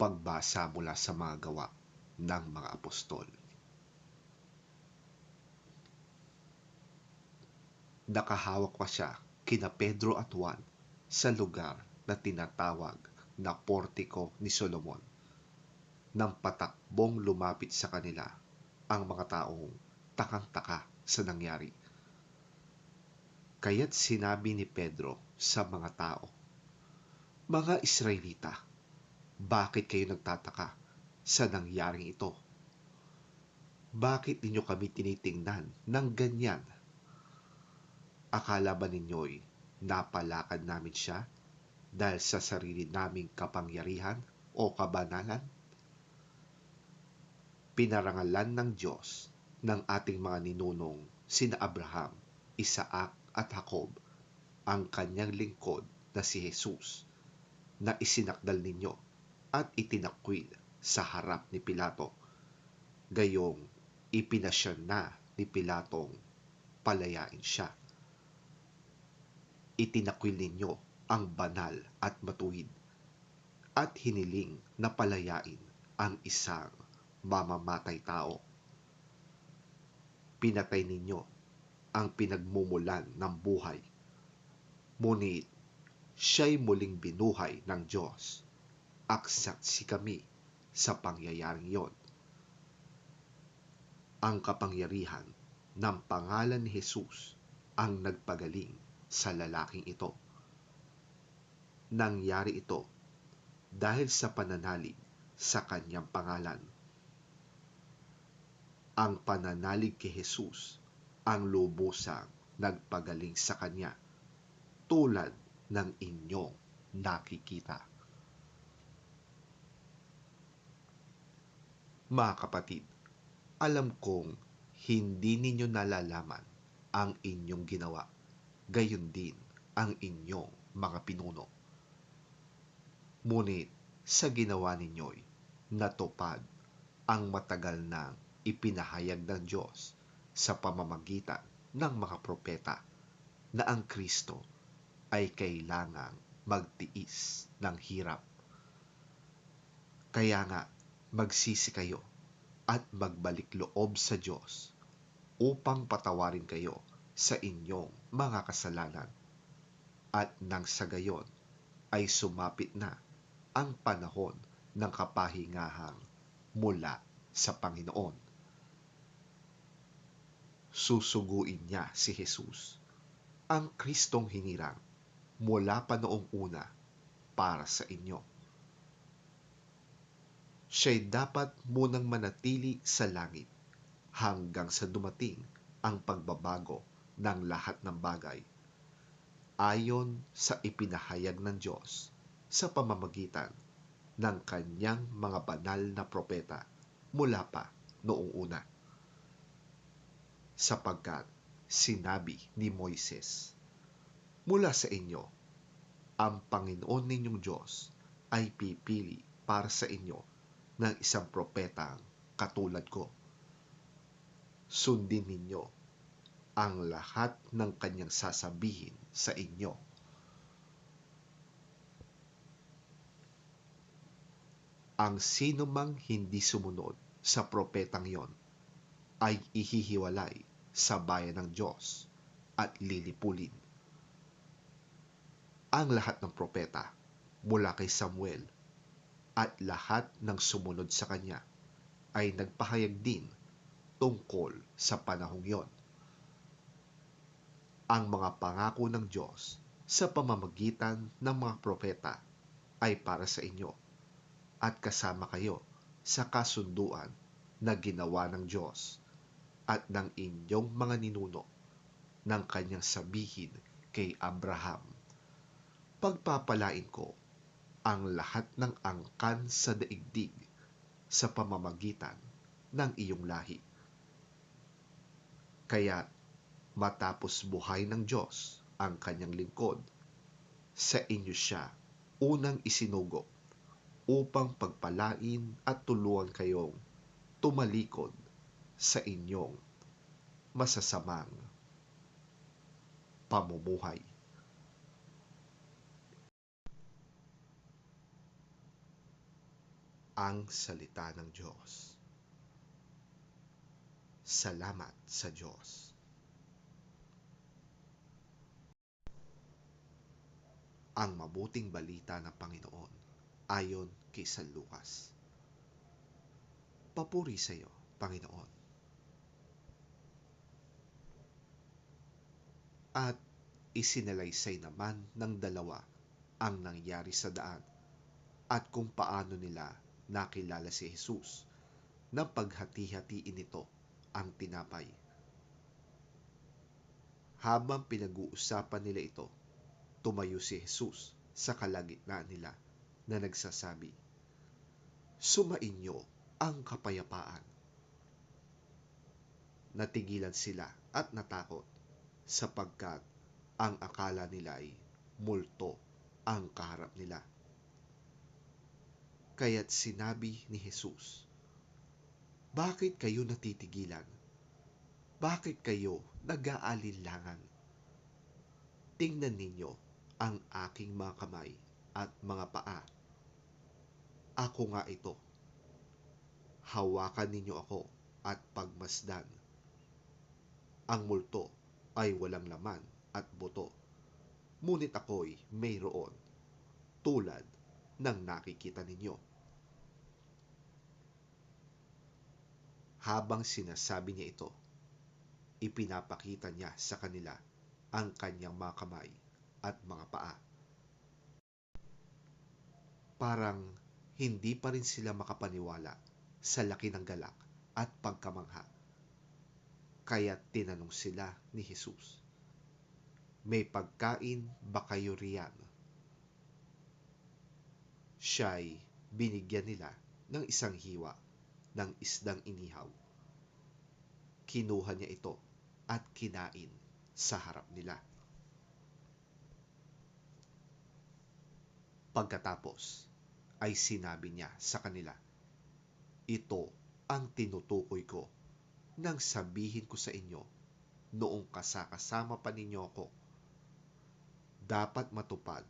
Pagbasa mula sa mga gawa ng mga apostol. Nakahawak pa siya kina Pedro at Juan sa lugar na tinatawag na Portiko ni Solomon. Nang patakbong lumapit sa kanila ang mga taong takang-taka sa nangyari. Kaya't sinabi ni Pedro sa mga tao, "Mga Israelita, bakit kayo nagtataka sa nangyaring ito? Bakit ninyo kami tinitingnan ng ganyan? Akala ba ninyo'y napalakad namin siya dahil sa sarili naming kapangyarihan o kabanalan? Pinarangalan ng Diyos ng ating mga ninunong sina Abraham, Isaac at Jacob ang kanyang lingkod na si Jesus na isinakdal ninyo at itinakwil sa harap ni Pilato. Gayong ipinasya na ni Pilatong palayain siya. Itinakwil ninyo ang banal at matuwid at hiniling na palayain ang isang mamamatay tao. Pinatay ninyo ang pinagmumulan ng buhay, ngunit siya'y muling binuhay ng Diyos. Saksi kami sa pangyayaring yon. Ang kapangyarihan ng pangalan ni Jesus ang nagpagaling sa lalaking ito. Nangyari ito dahil sa pananalig sa kanyang pangalan. Ang pananalig kay Jesus ang lubusang nagpagaling sa kanya, tulad ng inyong nakikita. Mga kapatid, alam kong hindi ninyo nalalaman ang inyong ginawa, gayon din ang inyong mga pinuno. Ngunit sa ginawa ninyo'y natupad ang matagal nang ipinahayag ng Diyos sa pamamagitan ng mga propeta na ang Kristo ay kailangang magtiis ng hirap. Kaya nga, magsisi kayo at magbalik loob sa Diyos upang patawarin kayo sa inyong mga kasalanan. At nang sa gayon ay sumapit na ang panahon ng kapahingahang mula sa Panginoon. Susuguin niya si Jesus, ang Kristong hinirang mula pa noong una para sa inyo. Siya'y dapat munang manatili sa langit hanggang sa dumating ang pagbabago ng lahat ng bagay, ayon sa ipinahayag ng Diyos sa pamamagitan ng kanyang mga banal na propeta mula pa noong una. Sapagkat sinabi ni Moises, "Mula sa inyo, ang Panginoon ninyong Diyos ay pipili para sa inyo ng isang propetang katulad ko. Sundin ninyo ang lahat ng kanyang sasabihin sa inyo." Ang sino mang hindi sumunod sa propetang yon ay ihihiwalay sa bayan ng Diyos at lilipulin. Ang lahat ng propeta mula kay Samuel at lahat ng sumunod sa kanya ay nagpahayag din tungkol sa panahong yon. Ang mga pangako ng Diyos sa pamamagitan ng mga propeta ay para sa inyo at kasama kayo sa kasunduan na ginawa ng Diyos at ng inyong mga ninuno ng kanyang sabihin kay Abraham, "Pagpapalain ko ang lahat ng angkan sa daigdig sa pamamagitan ng iyong lahi." Kaya matapos buhay ng Diyos ang kanyang lingkod, sa inyo siya unang isinugo upang pagpalain at tulungan kayong tumalikod sa inyong masasamang pamumuhay. Ang salita ng Diyos. Salamat sa Diyos. Ang mabuting balita ng Panginoon ayon kay San Lucas. Papuri sa iyo, Panginoon. At isinalaysay naman ng dalawa ang nangyari sa daan at kung paano nila nakilala si Jesus na paghati-hatiin nito ang tinapay. Habang pinag-uusapan nila ito, tumayo si Jesus sa kalagitnaan nila na nagsasabi, "Sumainyo ang kapayapaan." Natigilan sila at natakot sapagkat ang akala nila ay multo ang kaharap nila. Kaya't sinabi ni Jesus, "Bakit kayo natitigilan? Bakit kayo nag-aalinlangan? Tingnan ninyo ang aking mga kamay at mga paa. Ako nga ito. Hawakan ninyo ako at pagmasdan. Ang multo ay walang laman at buto, ngunit ako'y mayroon, tulad ng nakikita ninyo." Habang sinasabi niya ito, ipinapakita niya sa kanila ang kanyang mga kamay at mga paa. Parang hindi pa rin sila makapaniwala sa laki ng galak at pagkamangha. Kaya tinanong sila ni Jesus, "May pagkain ba kayo riyan?" Siya'y binigyan nila ng isang hiwa ng isdang inihaw. Kinuha niya ito at kinain sa harap nila. Pagkatapos ay sinabi niya sa kanila, "Ito ang tinutukoy ko nang sabihin ko sa inyo noong kasama pa ninyo ako. Dapat matupad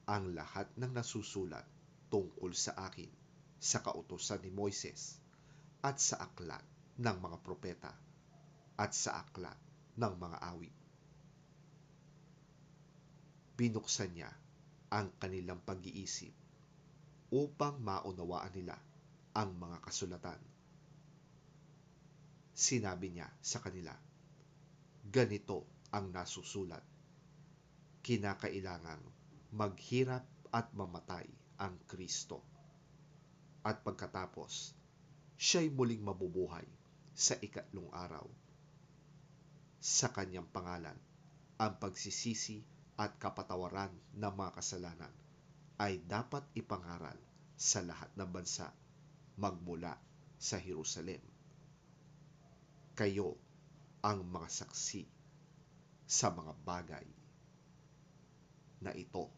ang lahat ng nasusulat tungkol sa akin sa kautusan ni Moises at sa aklat ng mga propeta at sa aklat ng mga awit." Binuksan niya ang kanilang pag-iisip upang maunawaan nila ang mga kasulatan. Sinabi niya sa kanila, "Ganito ang nasusulat. Kinakailangang maghirap at mamatay ang Kristo. At pagkatapos, siya'y muling mabubuhay sa ikatlong araw. Sa kanyang pangalan, ang pagsisisi at kapatawaran ng mga kasalanan ay dapat ipangaral sa lahat ng bansa magmula sa Jerusalem. Kayo ang mga saksi sa mga bagay na ito."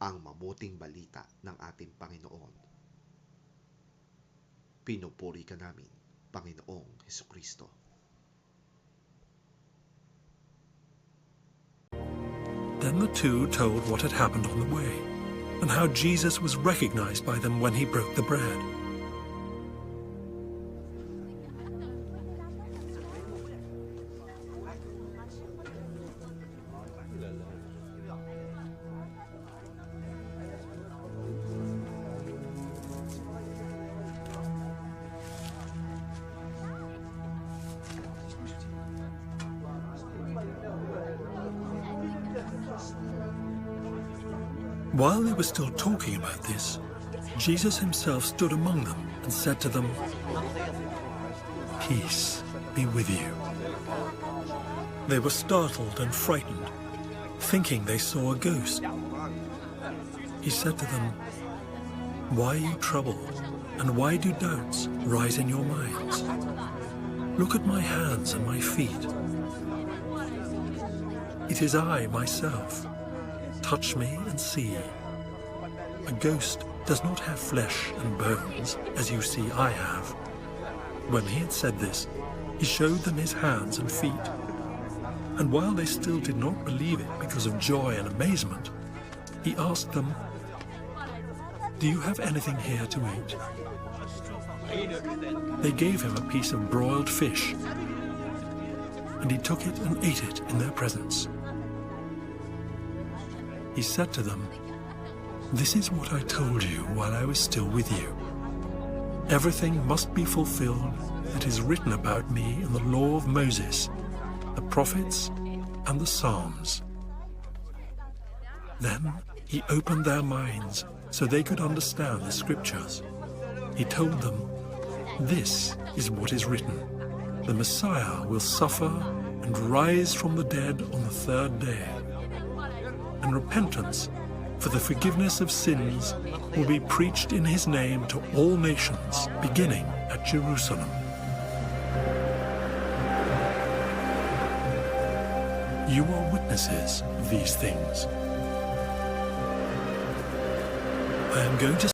Ang mabuting balita ng ating Panginoon. Pinupuri ka namin, Panginoong Hesukristo. Then the two told what had happened on the way, and how Jesus was recognized by them when he broke the bread. While they were still talking about this, Jesus himself stood among them and said to them, "Peace be with you." They were startled and frightened, thinking they saw a ghost. He said to them, "Why are you troubled, and why do doubts rise in your minds? Look at my hands and my feet. It is I myself. Touch me and see. A ghost does not have flesh and bones, as you see I have." When he had said this, he showed them his hands and feet. And while they still did not believe it because of joy and amazement, he asked them, "Do you have anything here to eat?" They gave him a piece of broiled fish, and he took it and ate it in their presence. He said to them, "This is what I told you while I was still with you. Everything must be fulfilled that is written about me in the law of Moses, the prophets, and the Psalms." Then he opened their minds so they could understand the scriptures. He told them, "This is what is written. The Messiah will suffer and rise from the dead on the third day. And repentance for the forgiveness of sins will be preached in his name to all nations, beginning at Jerusalem." You are witnesses of these things. I am going to